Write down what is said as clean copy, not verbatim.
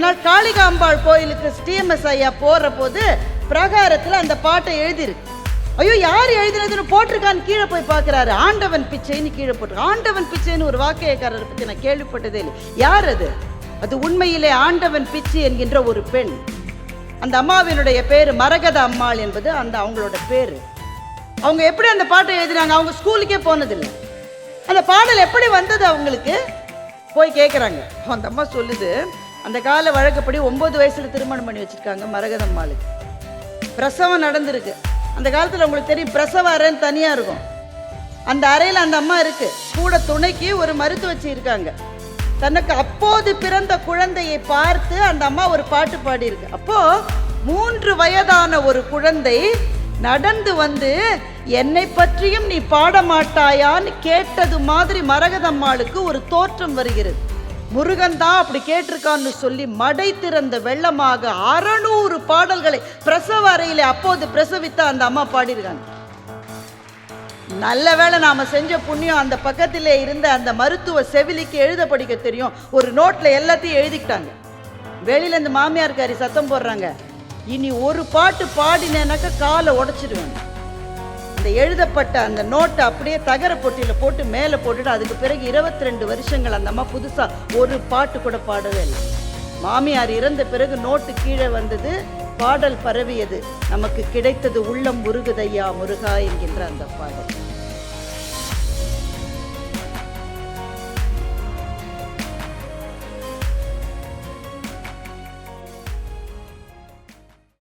நாள் காளிகாம்பாள் கோயிலுக்கு டிஎம்எஸ் ஐயா போற போது பிரகாரத்தில் அந்த பாட்டை எழுதியிருக்கு. ஐயோ யார் எழுதினதுன்னு போட்டிருக்கான்னு கீழே போய் பார்க்குறாரு. ஆண்டவன் பிச்சைன்னு கீழே போட்டிருக்கு. ஆண்டவன் பிச்சைன்னு ஒரு வாக்கையக்காரரை பற்றி நான் கேள்விப்பட்டதே இல்லை. யார் அது? அது உண்மையிலே ஆண்டவன் பிச்சை என்கின்ற ஒரு பெண். அந்த அம்மாவினுடைய பேர் மரகத அம்மாள் என்பது அந்த அவங்களோட பேர். அவங்க எப்படி அந்த பாட்டை எழுதினாங்க? அவங்க ஸ்கூலுக்கே போனதில்லை. அந்த பாடல் எப்படி வந்தது அவங்களுக்கு போய் கேட்குறாங்க. அந்த அம்மா சொல்லுது, அந்த கால வழக்கப்படி 9 வயசில் திருமணம் பண்ணி வச்சுருக்காங்க மரகத அம்மாளுக்கு. பிரசவம் நடந்திருக்கு. அந்த காலத்தில் உங்களுக்கு தெரியும், பிரசவ அறைன்னு தனியாக இருக்கும். அந்த அறையில் அந்த அம்மா இருக்குது. கூட துணைக்கு ஒரு மருத்துவச்சி இருக்காங்க. தனக்கு அப்போது பிறந்த குழந்தையை பார்த்து அந்த அம்மா ஒரு பாட்டு பாடியிருக்கு. அப்போது 3 வயதான ஒரு குழந்தை நடந்து வந்து என்னை பற்றியும் நீ பாட மாட்டாயான்னு கேட்டது மாதிரி மரகதம்மாளுக்கு ஒரு தோற்றம் வருகிறது. முருகன் தான் அப்படி கேட்டிருக்கான்னு சொல்லி மடை திறந்த வெள்ளமாக 600 பாடல்களை பிரசவ அறையிலே அப்போது பிரசவித்த அந்த அம்மா பாடியிருக்காங்க. நல்ல வேளை நாம செஞ்ச புண்ணியம், அந்த பக்கத்திலே இருந்த அந்த மருத்துவ செவிலிக்கு எழுத படிக்க தெரியும். ஒரு நோட்ல எல்லாத்தையும் எழுதிக்கிட்டாங்க. வெளியில இந்த மாமியார்காரி சத்தம் போடுறாங்க, இனி ஒரு பாட்டு பாடினேனாக்க காலை உடைச்சிடுவேன். அந்த எழுதப்பட்ட அந்த நோட்டை அப்படியே தகர பொட்டியில் போட்டு மேலே போட்டுட்டு அதுக்கு பிறகு 22 வருஷங்கள் அந்த அம்மா புதுசாக ஒரு பாட்டு கூட பாடவே இல்லை. மாமியார் இறந்த பிறகு நோட்டு கீழே வந்தது, பாடல் பரவியது, நமக்கு கிடைத்தது உள்ளம் முருகுதையா முருகா என்கின்ற அந்த பாடல்.